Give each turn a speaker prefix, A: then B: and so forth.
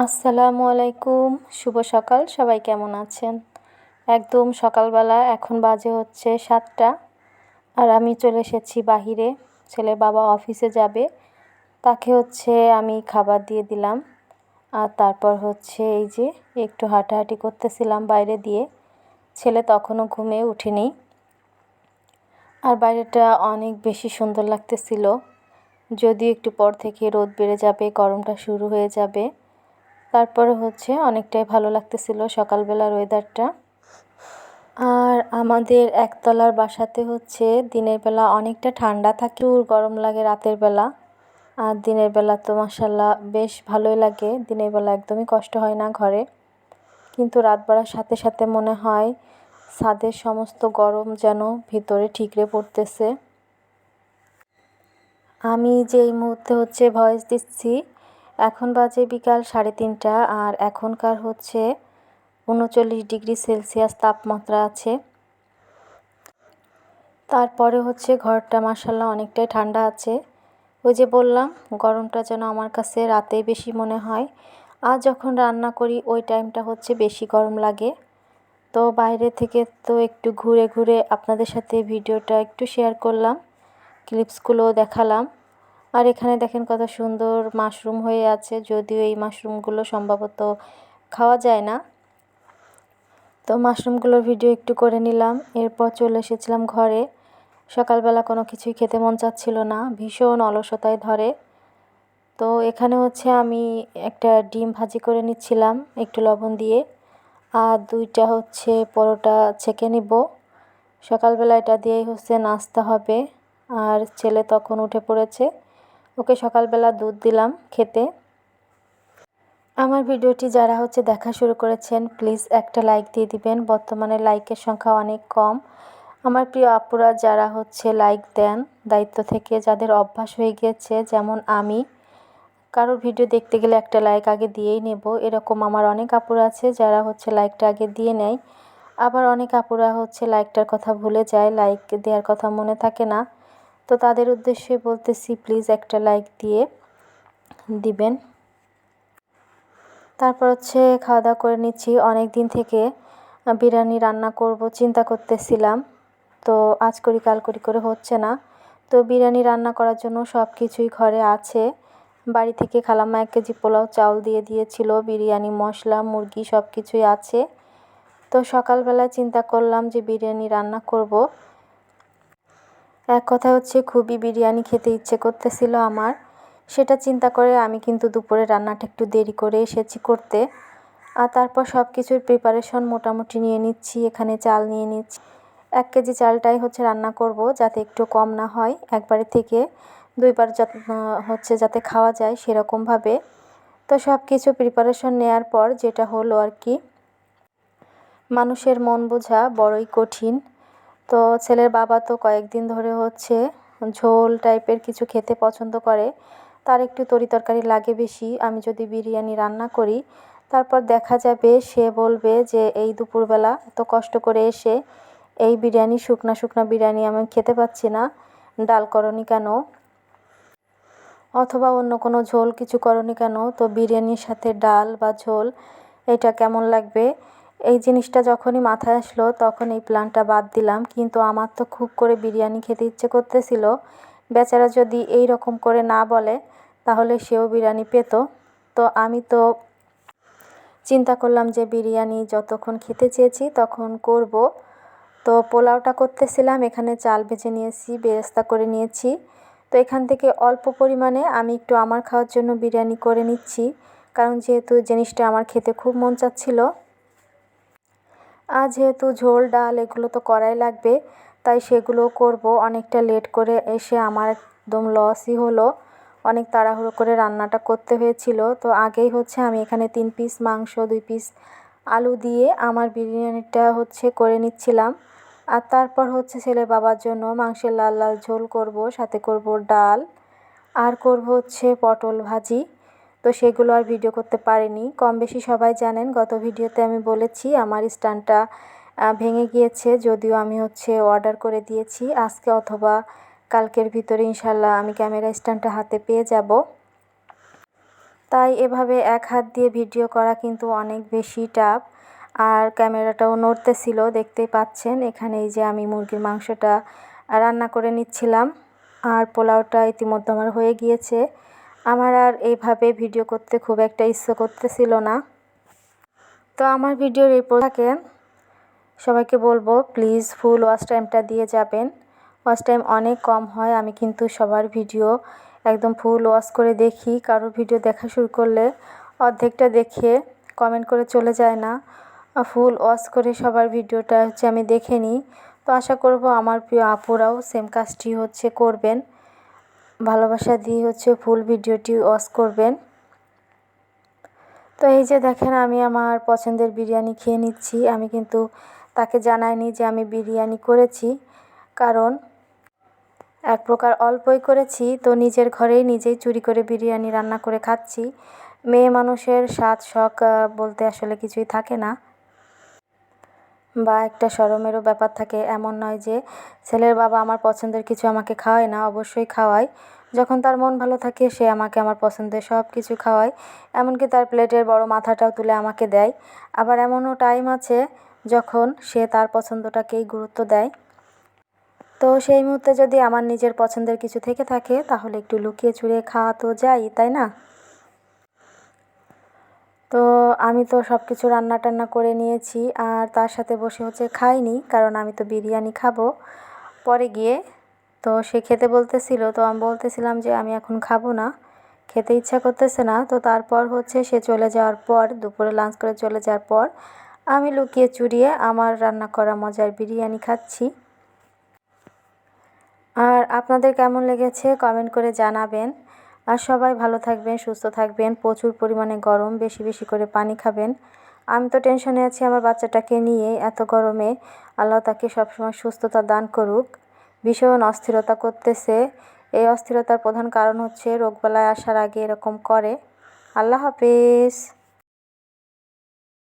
A: আসসালামু আলাইকুম, শুভ সকাল। সবাই কেমন আছেন? একদম সকালবেলা, এখন বাজে হচ্ছে 7টা। আর আমি চলে এসেছি বাহিরে। ছেলে বাবা অফিসে যাবে, তাকে হচ্ছে আমি খাবার দিয়ে দিলাম। আর তারপর হচ্ছে এই যে একটু হাঁটাহাঁটি করতেছিলাম বাইরে দিয়ে। ছেলে তখনও ঘুমিয়ে ওঠেনি। আর বাইরেটা অনেক বেশি সুন্দর লাগতেছিল। যদিও একটু পর থেকে রোদ বেড়ে যাবে, গরমটা শুরু হয়ে যাবে, তারপরে হচ্ছে অনেকটাই ভালো লাগতেছিল সকালবেলার ওয়েদারটা। আর আমাদের একতলার বাসাতে হচ্ছে দিনের বেলা অনেকটা ঠান্ডা থাকে, গরম লাগে রাতের বেলা। আর দিনের বেলা তো মাশাআল্লাহ বেশ ভালোই লাগে, দিনের বেলা একদমই কষ্ট হয় না ঘরে। কিন্তু রাত বাড়ার সাথে সাথে মনে হয় ছাদের সমস্ত গরম যেন ভিতরে ঠিকরে পড়তেছে। আমি যে এই মুহূর্তে হচ্ছে ভয়েস দিচ্ছি, এখন বাজে বিকাল 3:30। আর এখনকার হচ্ছে 39 ডিগ্রি সেলসিয়াস তাপমাত্রা আছে। তারপরে হচ্ছে ঘরটা মাশাআল্লাহ অনেকটাই ঠান্ডা আছে। ওই যে বললাম, গরমটা যেন আমার কাছে রাতেই বেশি মনে হয়। আর যখন রান্না করি ওই টাইমটা হচ্ছে বেশি গরম লাগে। তো বাইরে থেকে তো একটু ঘুরে ঘুরে আপনাদের সাথে ভিডিওটা একটু শেয়ার করলাম, ক্লিপসগুলো দেখালাম। আর এখানে দেখেন কত সুন্দর মাশরুম হয়ে আছে, যদিও এই মাশরুমগুলো সম্ভবত খাওয়া যায় না। তো মাশরুমগুলোর ভিডিও একটু করে নিলাম। এরপর চলে এসেছিলাম ঘরে। সকালবেলা কোনো কিছুই খেতে মন চাচ্ছিল না, ভীষণ অলসতায় ধরে। তো এখানে হচ্ছে আমি একটা ডিম ভাজি করে নিচ্ছিলাম একটু লবণ দিয়ে। আর 2টা হচ্ছে পরোটা ছেঁকে নিব। সকালবেলা এটা দিয়েই হচ্ছে নাস্তা হবে। আর ছেলে তখন উঠে পড়েছে, ওকে সকালবেলা দুধ দিলাম খেতে। আমার ভিডিওটি যারা হচ্ছে দেখা শুরু করেছেন, প্লিজ একটা লাইক দিয়ে দিবেন। বর্তমানে লাইকের সংখ্যা অনেক কম। আমার প্রিয় আপুরা যারা হচ্ছে লাইক দেন দায়িত্ব থেকে, যাদের অভ্যাস হয়ে গিয়েছে, যেমন আমি কারোর ভিডিও দেখতে গেলে একটা লাইক আগে দিয়েই নেব, এরকম আমার অনেক আপুরা আছে যারা হচ্ছে লাইকটা আগে দিয়ে নেয়। আবার অনেক আপুরা হচ্ছে লাইকটার কথা ভুলে যায়, লাইক দেওয়ার কথা মনে থাকে না। তো তাদের উদ্দেশ্যে বলতেছি, প্লিজ একটা লাইক দিয়ে দিবেন। তারপর হচ্ছে খাওয়া দাওয়া করে নিচ্ছি। অনেক দিন থেকে বিরিয়ানি রান্না করব চিন্তা করতেছিলাম, তো আজ করি কাল করি করে হচ্ছে না। তো বিরিয়ানি রান্না করার জন্য সব কিছুই ঘরে আছে। বাড়ি থেকে খালাম্মা 1 কেজি পোলাও চাউল দিয়ে দিয়েছিল, বিরিয়ানি মশলা মুরগি সব কিছুই আছে। তো সকালবেলা চিন্তা করলাম যে বিরিয়ানি রান্না করব। এক কথা হচ্ছে খুবই বিরিয়ানি খেতে ইচ্ছে করতেছিল আমার। সেটা চিন্তা করে আমি কিন্তু দুপুরে রান্নাটা একটু দেরি করে এসেছি করতে। আর তারপর সব কিছুর প্রিপারেশন মোটামুটি নিয়ে নিচ্ছি। এখানে চাল নিয়ে নিচ্ছি। 1 কেজি চালটাই হচ্ছে রান্না করব, যাতে একটু কম না হয়, একবারে থেকে 2বার হচ্ছে যাতে খাওয়া যায় সেরকমভাবে। তো সব কিছু প্রিপারেশন নেওয়ার পর যেটা হলো আর কি, মানুষের মন বোঝা বড়ই কঠিন। তো ছেলের বাবা তো কয়েকদিন ধরে হচ্ছে ঝোল টাইপের কিছু খেতে পছন্দ করে, তার একটু তরিতরকারি লাগে বেশি। আমি যদি বিরিয়ানি রান্না করি, তারপর দেখা যাবে সে বলবে যে এই দুপুরবেলা এত কষ্ট করে এসে এই বিরিয়ানি, শুকনা শুকনা বিরিয়ানি আমি খেতে পাচ্ছি না, ডাল করনি কেন, অথবা অন্য কোনো ঝোল কিছু করনি কেন, তো বিরিয়ানির সাথে ডাল বা ঝোল এটা কেমন লাগবে। এই জিনিসটা যখনই মাথায় আসলো তখন এই প্ল্যানটা বাদ দিলাম। কিন্তু আমার তো খুব করে বিরিয়ানি খেতে ইচ্ছে করতেছিল। বেচারা যদি এই রকম করে না বলে তাহলে সেও বিরিয়ানি পেত। তো আমি তো চিন্তা করলাম যে বিরিয়ানি যতক্ষণ খেতে চেয়েছি তখন করব। তো পোলাওটা করতেছিলাম, এখানে চাল ভেজে নিয়েছি, বেরেস্তা করে নিয়েছি। তো এখান থেকে অল্প পরিমাণে আমি একটু আমার খাওয়ার জন্য বিরিয়ানি করে নিচ্ছি, কারণ যেহেতু জিনিসটা আমার খেতে খুব মন চাচ্ছিল। আর যেহেতু ঝোল ডাল এগুলো তো করাই লাগবে, তাই সেগুলো করব। অনেকটা লেট করে এসে আমার একদম লসই হলো, অনেক তাড়াহুড়ো করে রান্নাটা করতে হয়েছিল। তো আগেই হচ্ছে আমি এখানে 3 পিস মাংস 2 পিস আলু দিয়ে আমার বিরিয়ানিটা হচ্ছে করে নিচ্ছিলাম। আর তারপর হচ্ছে ছেলে বাবার জন্য মাংসের লাল লাল ঝোল করব, সাথে করব ডাল, আর করব হচ্ছে পটল ভাজি। তো সেগুলো আর ভিডিও করতে পারিনি। কম বেশি সবাই জানেন, গত ভিডিওতে আমি বলেছি আমার স্ট্যান্ডটা ভেঙে গিয়েছে, যদিও আমি হচ্ছে অর্ডার করে দিয়েছি। আজকে অথবা কালকের ভিতরে ইনশাল্লাহ আমি ক্যামেরা স্ট্যান্ডটা হাতে পেয়ে যাব। তাই এভাবে এক হাত দিয়ে ভিডিও করা কিন্তু অনেক বেশি টাফ। আর ক্যামেরাটাও নড়তেছিল, দেখতেই পাচ্ছেন। এখানে এই যে আমি মুরগির মাংসটা রান্না করে নিচ্ছিলাম, আর পোলাওটা ইতিমধ্যে আমার হয়ে গিয়েছে। আমার আর এইভাবে ভিডিও করতে খুব একটা ইচ্ছে করতেছিল না। তো আমার ভিডিওর এই থাকে, সবাইকে বলবো প্লিজ ফুল ওয়াচ টাইমটা দিয়ে যাবেন। ওয়াচ টাইম অনেক কম হয়। আমি কিন্তু সবার ভিডিও একদম ফুল ওয়াচ করে দেখি। কারোর ভিডিও দেখা শুরু করলে অর্ধেকটা দেখে কমেন্ট করে চলে যায় না। ফুল ওয়াচ করে সবার ভিডিওটা আমি দেখে নিই। তো আশা করব আমার প্রিয় আপুরাও সেম কাজটি করবেন, ভালোবাসা দিয়ে ফুল ভিডিওটি ওয়াচ করবেন। তো এই যে দেখেন, আমি আমার পছন্দের বিরিয়ানি খেয়ে নিচ্ছি। আমি কিন্তু তাকে জানাইনি যে আমি বিরিয়ানি করেছি, কারণ এক প্রকার অল্পই করেছি। তো নিজের ঘরেই নিজেই চুরি করে বিরিয়ানি রান্না করে খাচ্ছি। মেয়ে মানুষের স্বাদ শখ বলতে আসলে কিছুই থাকে না, বা একটা শরমেরও ব্যাপার থাকে। এমন নয় যে ছেলের বাবা আমার পছন্দের কিছু আমাকে খাওয়ায় না, অবশ্যই খাওয়ায়। যখন তার মন ভালো থাকে সে আমাকে আমার পছন্দের সব কিছু খাওয়ায়, এমনকি তার প্লেটের বড় মাথাটাও তুলে আমাকে দেয়। আবার এমনও টাইম আছে যখন সে তার পছন্দটাকেই গুরুত্ব দেয়। তো সেই মুহূর্তে যদি আমার নিজের পছন্দের কিছু থেকে থাকে তাহলে একটু লুকিয়ে চুরিয়ে খাওয়া তো যায়, তাই না? তো আমি তো সব কিছু রান্না টান্না করে নিয়েছি, আর তার সাথে বসে খাইনি, কারণ আমি তো বিরিয়ানি খাবো পরে গিয়ে। তো সে খেতে বলতেছিল, তো আমি বলতেছিলাম যে আমি এখন খাবো না, খেতে ইচ্ছা করতেছে না। তো তারপর সে চলে যাওয়ার পর, দুপুরে লাঞ্চ করে চলে যাওয়ার পর আমি লুকিয়ে চুরিয়ে আমার রান্না করা মজার বিরিয়ানি খাচ্ছি। আর আপনাদের কেমন লেগেছে কমেন্ট করে জানাবেন। আর সবাই ভালো থাকবেন, সুস্থ থাকবেন। প্রচুর পরিমাণে গরম, বেশি বেশি করে পানি খাবেন। আমি তো টেনশনে আছি আমার বাচ্চাটাকে নিয়ে, এত গরমে। আল্লাহ তাকে সবসময় সুস্থতা দান করুক। ভীষণ অস্থিরতা করতেছে। এই অস্থিরতার প্রধান কারণ রোগবালাই আসার আগে এরকম করে। আল্লাহ হাফেজ।